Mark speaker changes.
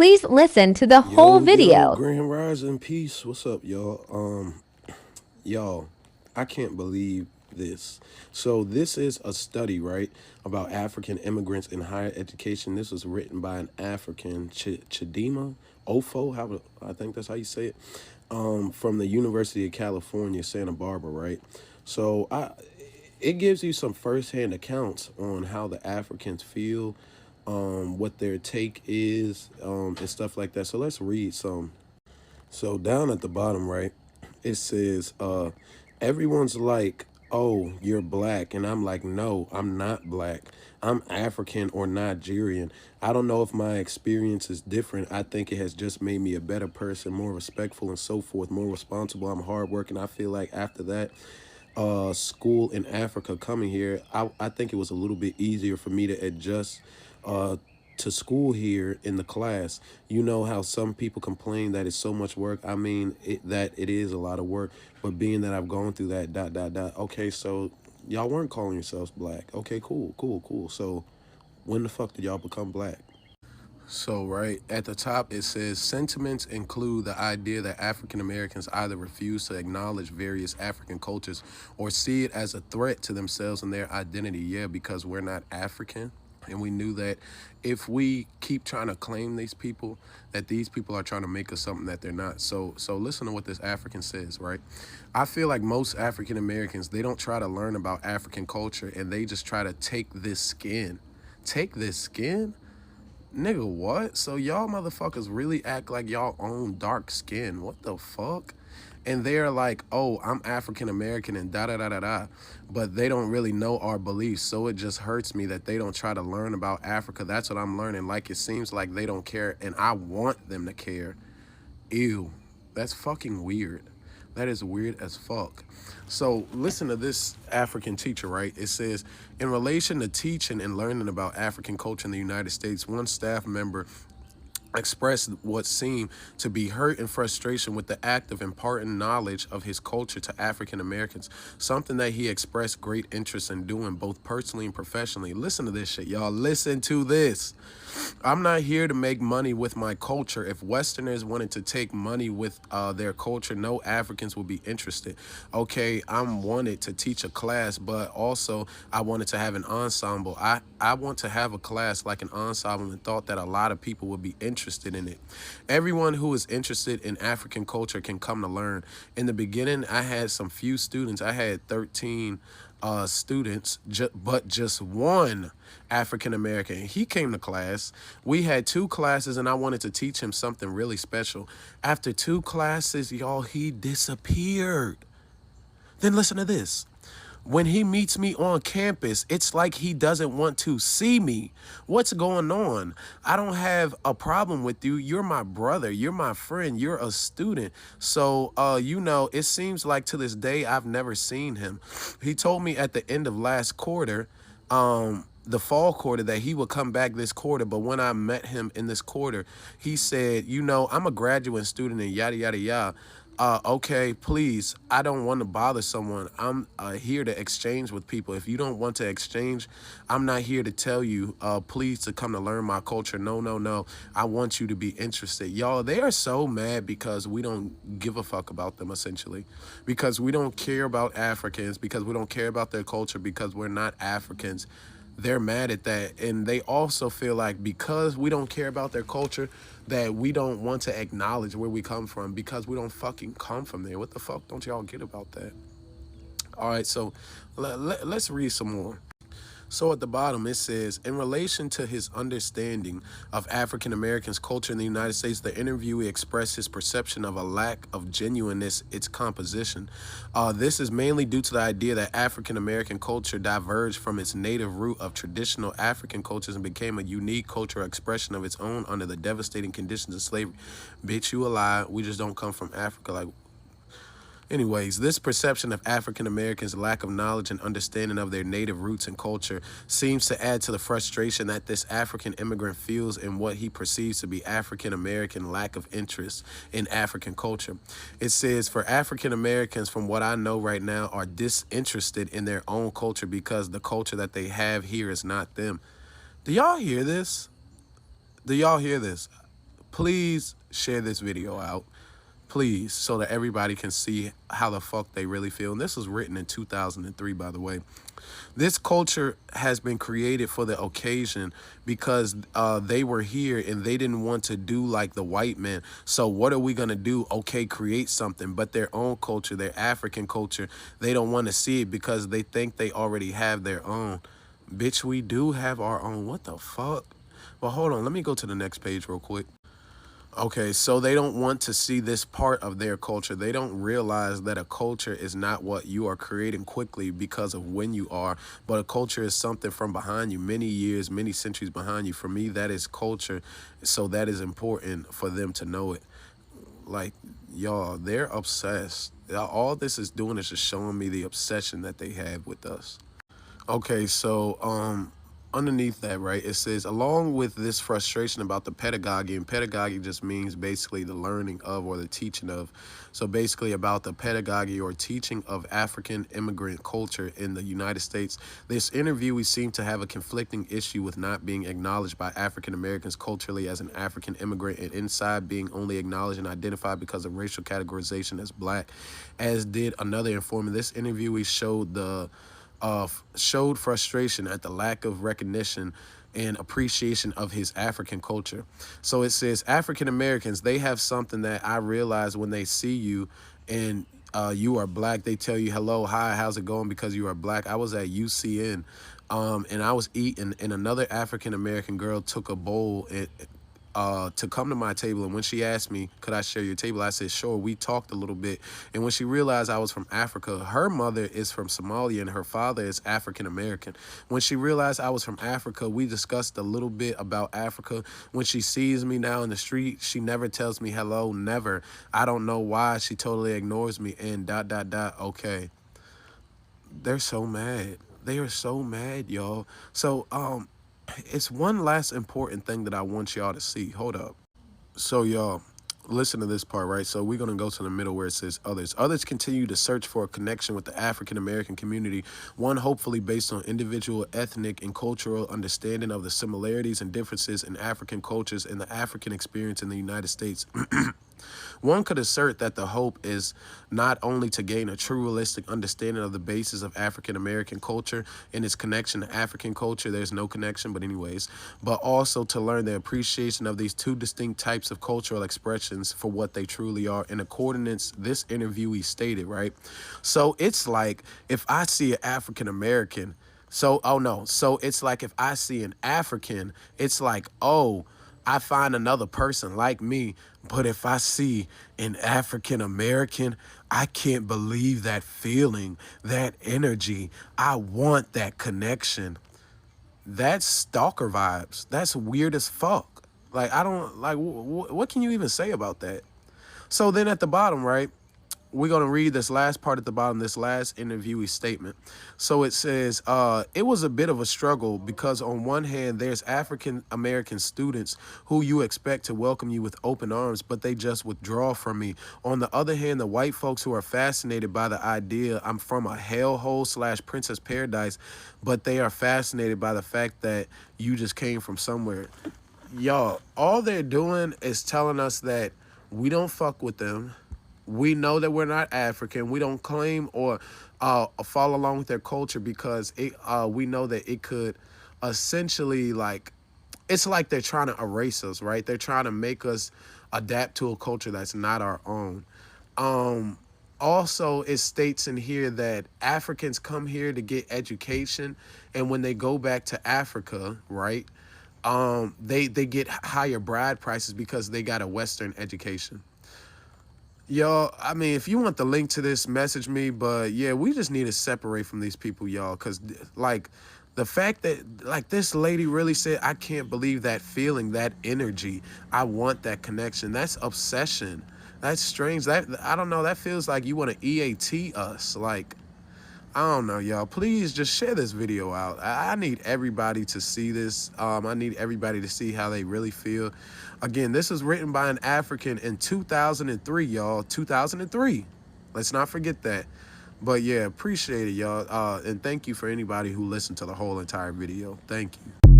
Speaker 1: Please listen to the whole
Speaker 2: Yo,
Speaker 1: video.
Speaker 2: Grand Rising Peace. What's up, y'all? Y'all, I can't believe this. So this is a study, right, about African immigrants in higher education. This was written by an African, Chidima Ofo, I think that's how you say it, from the University of California, Santa Barbara, right? So it gives you some firsthand accounts on how the Africans feel, what their take is, and stuff like that. So let's read some. So down at the bottom, right, it says, everyone's like, oh, you're black. And I'm like, no, I'm not black. I'm African or Nigerian. I don't know if my experience is different. I think it has just made me a better person, more respectful and so forth, more responsible. I'm hardworking. I feel like after that, school in Africa coming here, I think it was a little bit easier for me to adjust uh, to school here in the class. You know how some people complain that it's so much work. I mean, that it is a lot of work, but being that I've gone through that, dot, dot, dot. Okay, so y'all weren't calling yourselves black. Okay, cool, cool, cool. So when the fuck did y'all become black? So, right at the top, it says sentiments include the idea that African Americans either refuse to acknowledge various African cultures or see it as a threat to themselves and their identity. Yeah, because we're not African. And we knew that if we keep trying to claim these people, that these people are trying to make us something that they're not. So listen to what this African says, right? I feel like most African Americans, they don't try to learn about African culture and they just try to take this skin. Take this skin? Nigga, what? So y'all motherfuckers really act like y'all own dark skin. What the fuck? And they're like, oh, I'm African American and da da da da da. But they don't really know our beliefs. So it just hurts me that they don't try to learn about Africa. That's what I'm learning. Like, it seems like they don't care. And I want them to care. Ew, that's fucking weird. That is weird as fuck. So listen to this African teacher, right? It says, in relation to teaching and learning about African culture in the United States, one staff member expressed what seemed to be hurt and frustration with the act of imparting knowledge of his culture to African Americans, something that he expressed great interest in doing both personally and professionally. Listen to this shit, y'all. Listen to this. I'm not here to make money with my culture. If Westerners wanted to take money with their culture, no Africans would be interested. Okay, I'm wanted to teach a class, but also I wanted to have an ensemble. I want to have a class like an ensemble and thought that a lot of people would be interested in it. Everyone who is interested in African culture can come to learn. In the beginning, I had some few students. I had 13 students, but just one African American. He came to class. We had two classes, and I wanted to teach him something really special. After two classes, y'all, he disappeared. Then listen to this. When he meets me on campus, it's like he doesn't want to see me. What's going on? I don't have a problem with you. You're my brother. You're my friend. You're a student. So, it seems like to this day, I've never seen him. He told me at the end of last quarter, the fall quarter, that he would come back this quarter. But when I met him in this quarter, he said, I'm a graduate student and yada, yada, yada. Okay, please, I don't want to bother someone. I'm here to exchange with people. If you don't want to exchange, I'm not here to tell you, please, to come to learn my culture. No, no, no. I want you to be interested. Y'all, they are so mad because we don't give a fuck about them, essentially. Because we don't care about Africans, because we don't care about their culture, because we're not Africans. They're mad at that, and they also feel like because we don't care about their culture, that we don't want to acknowledge where we come from, because we don't fucking come from there. What the fuck don't y'all get about that? All right, so let's read some more. So at the bottom, it says, in relation to his understanding of African Americans' culture in the United States, the interviewee expressed his perception of a lack of genuineness its composition. This is mainly due to the idea that African American culture diverged from its native root of traditional African cultures and became a unique cultural expression of its own under the devastating conditions of slavery. Bitch, you a lie. We just don't come from Africa. Anyways, this perception of African Americans' lack of knowledge and understanding of their native roots and culture seems to add to the frustration that this African immigrant feels in what he perceives to be African American lack of interest in African culture. It says, for African Americans, from what I know right now, are disinterested in their own culture because the culture that they have here is not them. Do y'all hear this? Do y'all hear this? please share this video out, please, so that everybody can see how the fuck they really feel. And this was written in 2003, by the way. This culture has been created for the occasion because they were here and they didn't want to do like the white man. So what are we going to do? Okay, create something. But their own culture, their African culture, they don't want to see it because they think they already have their own. Bitch, we do have our own. What the fuck? Well, hold on. Let me go to the next page real quick. Okay, so they don't want to see this part of their culture. They don't realize that a culture is not what you are creating quickly because of when you are, but a culture is something from behind you, many years, many centuries behind you. For me, that is culture, so that is important for them to know it. Like, y'all, they're obsessed. All this is doing is just showing me the obsession that they have with us. Okay, so underneath that, right, it says, along with this frustration about the pedagogy, and pedagogy just means basically the learning of or the teaching of. So basically about the pedagogy or teaching of African immigrant culture in the United States. This interviewee seemed to have a conflicting issue with not being acknowledged by African Americans culturally as an African immigrant, and inside being only acknowledged and identified because of racial categorization as black, as did another informant. This interviewee showed frustration at the lack of recognition and appreciation of his African culture. So it says, African Americans, they have something that I realize when they see you and you are black, they tell you, hello, hi, how's it going, because you are black. I was at UCN and I was eating, and another African American girl took a bowl to come to my table, and when she asked me, could I share your table, I said, sure. We talked a little bit, and when she realized I was from Africa, her mother is from Somalia and her father is African American. When she realized I was from Africa, we discussed a little bit about Africa. When she sees me now in the street, she never tells me hello, never. I don't know why. She totally ignores me, and ... Okay, they're so mad. They are so mad, y'all. So it's one last important thing that I want y'all to see. Hold up. So y'all, listen to this part, right? So we're going to go to the middle where it says others. Others continue to search for a connection with the African American community, one hopefully based on individual ethnic and cultural understanding of the similarities and differences in African cultures and the African experience in the United States. One could assert that the hope is not only to gain a true realistic understanding of the basis of African American culture and its connection to African culture, there's no connection, but anyways, but also to learn the appreciation of these two distinct types of cultural expressions for what they truly are, in accordance this interviewee stated, right? So it's like, if I see an African American, so it's like if I see an African, it's like, oh, I find another person like me. But if I see an African American, I can't believe that feeling, that energy. I want that connection. That's stalker vibes. That's weird as fuck. Like, I don't, like, what can you even say about that? So then at the bottom, right, we're going to read this last part at the bottom, this last interviewee statement. So it says, it was a bit of a struggle because on one hand, there's African American students who you expect to welcome you with open arms, but they just withdraw from me. On the other hand, the white folks who are fascinated by the idea I'm from a hellhole / princess paradise, but they are fascinated by the fact that you just came from somewhere. Y'all, all they're doing is telling us that we don't fuck with them. We know that we're not African. We don't claim or follow along with their culture because we know that it could essentially, like, it's like they're trying to erase us, right? They're trying to make us adapt to a culture that's not our own. Also, it states in here that Africans come here to get education, and when they go back to Africa, right, they get higher bride prices because they got a Western education. Y'all, I mean, if you want the link to this, message me. But yeah, we just need to separate from these people, y'all. Because, like, the fact that, like, this lady really said, I can't believe that feeling, that energy. I want that connection. That's obsession. That's strange. That, I don't know. That feels like you want to EAT us. Like, I don't know, y'all. Please just share this video out. I need everybody to see this. I need everybody to see how they really feel. Again, this was written by an African in 2003, y'all. 2003. Let's not forget that. But yeah, appreciate it, y'all. And thank you for anybody who listened to the whole entire video. Thank you.